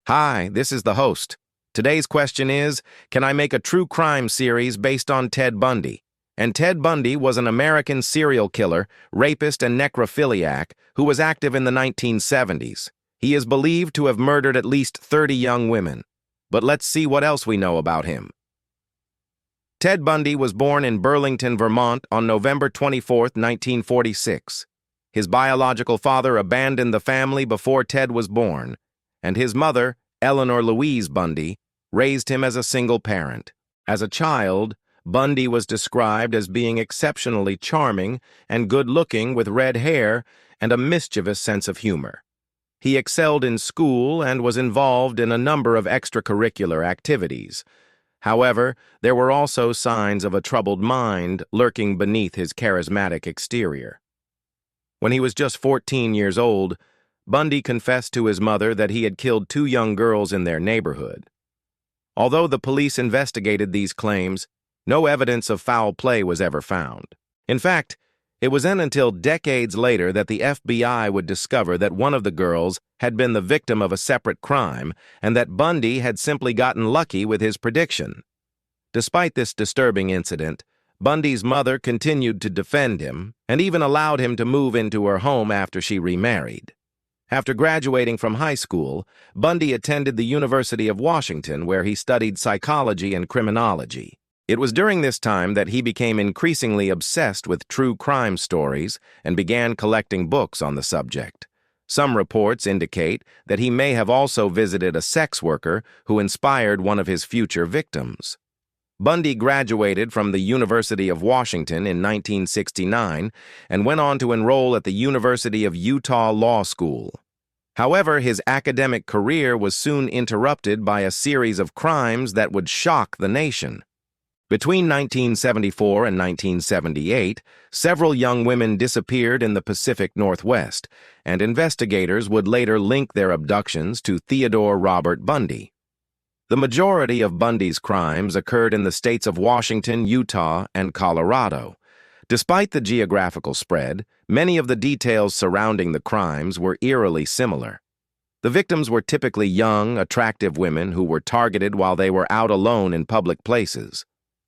Hi, this is the host. Today's question is, can I make a true crime series based on Ted Bundy? And Ted Bundy was an American serial killer, rapist, and necrophiliac who was active in the 1970s. He is believed to have murdered at least 30 young women. But let's see what else we know about him. Ted Bundy was born in Burlington, Vermont on November 24, 1946. His biological father abandoned the family before Ted was born, and his mother, Eleanor Louise Bundy, raised him as a single parent. As a child, Bundy was described as being exceptionally charming and good-looking with red hair and a mischievous sense of humor. He excelled in school and was involved in a number of extracurricular activities. However, there were also signs of a troubled mind lurking beneath his charismatic exterior. When he was just 14 years old, Bundy confessed to his mother that he had killed 2 young girls in their neighborhood. Although the police investigated these claims, no evidence of foul play was ever found. In fact, it wasn't until decades later that the FBI would discover that one of the girls had been the victim of a separate crime and that Bundy had simply gotten lucky with his prediction. Despite this disturbing incident, Bundy's mother continued to defend him and even allowed him to move into her home after she remarried. After graduating from high school, Bundy attended the University of Washington, where he studied psychology and criminology. It was during this time that he became increasingly obsessed with true crime stories and began collecting books on the subject. Some reports indicate that he may have also visited a sex worker who inspired one of his future victims. Bundy graduated from the University of Washington in 1969 and went on to enroll at the University of Utah Law School. However, his academic career was soon interrupted by a series of crimes that would shock the nation. Between 1974 and 1978, several young women disappeared in the Pacific Northwest, and investigators would later link their abductions to Theodore Robert Bundy. The majority of Bundy's crimes occurred in the states of Washington, Utah, and Colorado. Despite the geographical spread, many of the details surrounding the crimes were eerily similar. The victims were typically young, attractive women who were targeted while they were out alone in public places.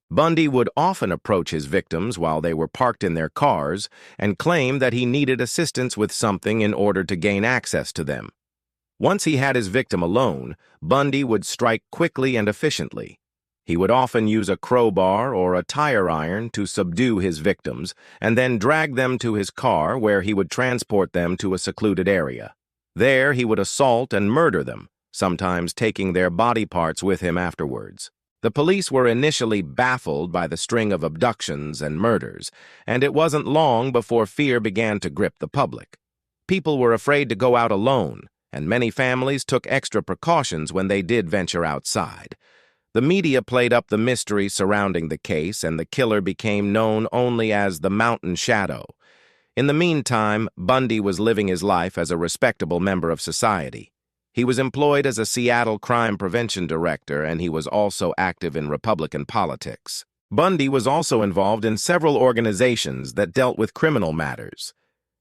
Bundy would often approach his victims while they were parked in their cars and claim that he needed assistance with something in order to gain access to them. Once he had his victim alone, Bundy would strike quickly and efficiently. He would often use a crowbar or a tire iron to subdue his victims and then drag them to his car, where he would transport them to a secluded area. There he would assault and murder them, sometimes taking their body parts with him afterwards. The police were initially baffled by the string of abductions and murders, and it wasn't long before fear began to grip the public. People were afraid to go out alone, and many families took extra precautions when they did venture outside. The media played up the mystery surrounding the case, and the killer became known only as the Mountain Shadow. In the meantime, Bundy was living his life as a respectable member of society. He was employed as a Seattle crime prevention director, and he was also active in Republican politics. Bundy was also involved in several organizations that dealt with criminal matters.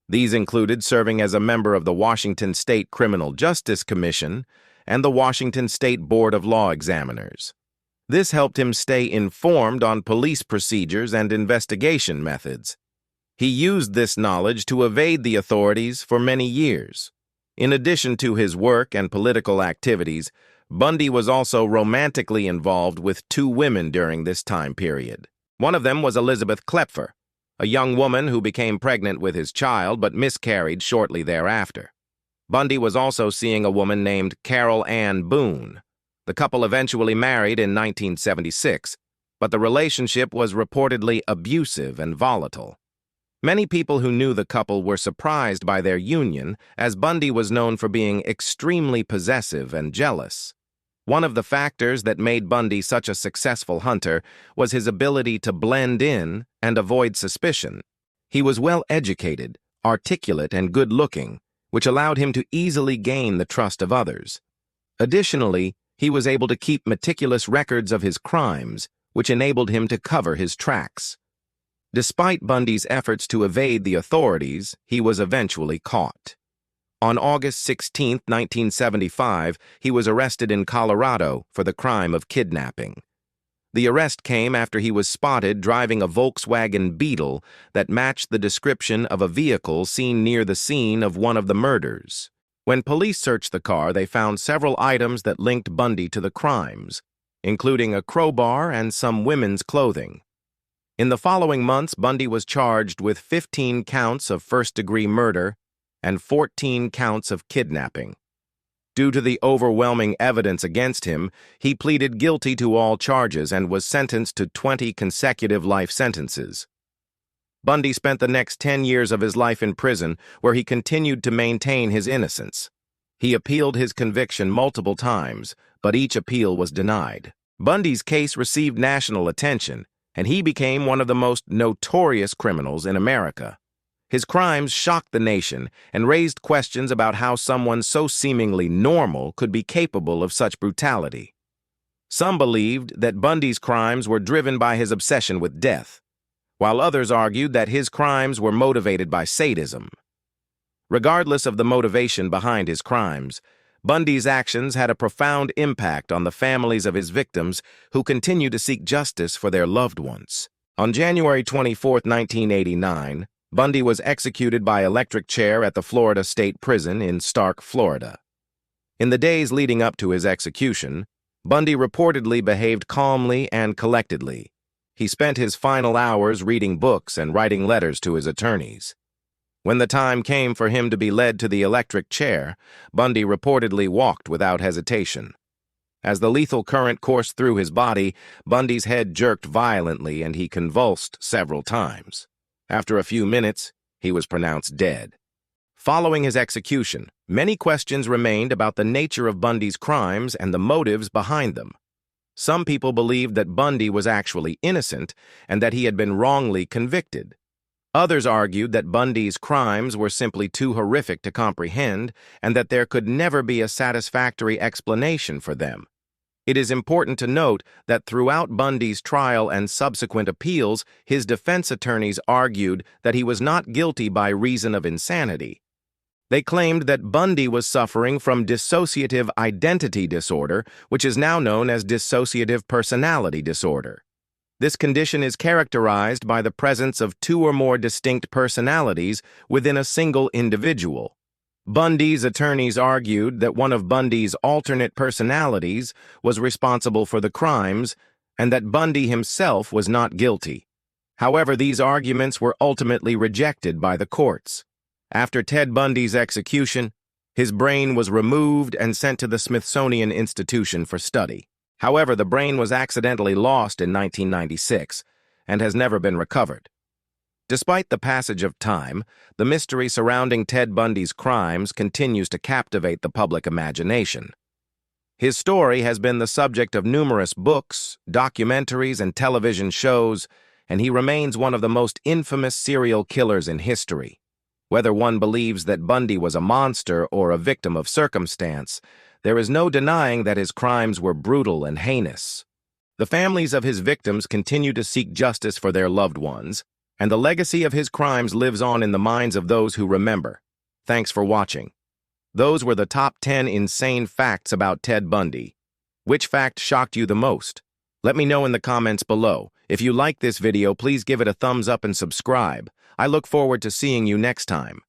These included serving as a member of the Washington State Criminal Justice Commission and the Washington State Board of Law Examiners. This helped him stay informed on police procedures and investigation methods. He used this knowledge to evade the authorities for many years. In addition to his work and political activities, Bundy was also romantically involved with 2 women during this time period. One of them was Elizabeth Klepfer, a young woman who became pregnant with his child but miscarried shortly thereafter. Bundy was also seeing a woman named Carol Ann Boone. The couple eventually married in 1976, but the relationship was reportedly abusive and volatile. Many people who knew the couple were surprised by their union, as Bundy was known for being extremely possessive and jealous. One of the factors that made Bundy such a successful hunter was his ability to blend in and avoid suspicion. He was well-educated, articulate, and good-looking, which allowed him to easily gain the trust of others. Additionally, he was able to keep meticulous records of his crimes, which enabled him to cover his tracks. Despite Bundy's efforts to evade the authorities, he was eventually caught. On August 16, 1975, he was arrested in Colorado for the crime of kidnapping. The arrest came after he was spotted driving a Volkswagen Beetle that matched the description of a vehicle seen near the scene of one of the murders. When police searched the car, they found several items that linked Bundy to the crimes, including a crowbar and some women's clothing. In the following months, Bundy was charged with 15 counts of first-degree murder and 14 counts of kidnapping. Due to the overwhelming evidence against him, he pleaded guilty to all charges and was sentenced to 20 consecutive life sentences. Bundy spent the next 10 years of his life in prison, where he continued to maintain his innocence. He appealed his conviction multiple times, but each appeal was denied. Bundy's case received national attention, and he became one of the most notorious criminals in America. His crimes shocked the nation and raised questions about how someone so seemingly normal could be capable of such brutality. Some believed that Bundy's crimes were driven by his obsession with death, while others argued that his crimes were motivated by sadism. Regardless of the motivation behind his crimes, Bundy's actions had a profound impact on the families of his victims who continue to seek justice for their loved ones. On January 24, 1989, Bundy was executed by electric chair at the Florida State Prison in Stark, Florida. In the days leading up to his execution, Bundy reportedly behaved calmly and collectedly. He spent his final hours reading books and writing letters to his attorneys. When the time came for him to be led to the electric chair, Bundy reportedly walked without hesitation. As the lethal current coursed through his body, Bundy's head jerked violently and he convulsed several times. After a few minutes, he was pronounced dead. Following his execution, many questions remained about the nature of Bundy's crimes and the motives behind them. Some people believed that Bundy was actually innocent and that he had been wrongly convicted. Others argued that Bundy's crimes were simply too horrific to comprehend and that there could never be a satisfactory explanation for them. It is important to note that throughout Bundy's trial and subsequent appeals, his defense attorneys argued that he was not guilty by reason of insanity. They claimed that Bundy was suffering from dissociative identity disorder, which is now known as dissociative personality disorder. This condition is characterized by the presence of two or more distinct personalities within a single individual. Bundy's attorneys argued that one of Bundy's alternate personalities was responsible for the crimes and that Bundy himself was not guilty. However, these arguments were ultimately rejected by the courts. After Ted Bundy's execution, his brain was removed and sent to the Smithsonian Institution for study. However, the brain was accidentally lost in 1996 and has never been recovered. Despite the passage of time, the mystery surrounding Ted Bundy's crimes continues to captivate the public imagination. His story has been the subject of numerous books, documentaries, and television shows, and he remains one of the most infamous serial killers in history. Whether one believes that Bundy was a monster or a victim of circumstance, there is no denying that his crimes were brutal and heinous. The families of his victims continue to seek justice for their loved ones, and the legacy of his crimes lives on in the minds of those who remember. Thanks for watching. Those were the top 10 insane facts about Ted Bundy. Which fact shocked you the most? Let me know in the comments below. If you like this video, please give it a thumbs up and subscribe. I look forward to seeing you next time.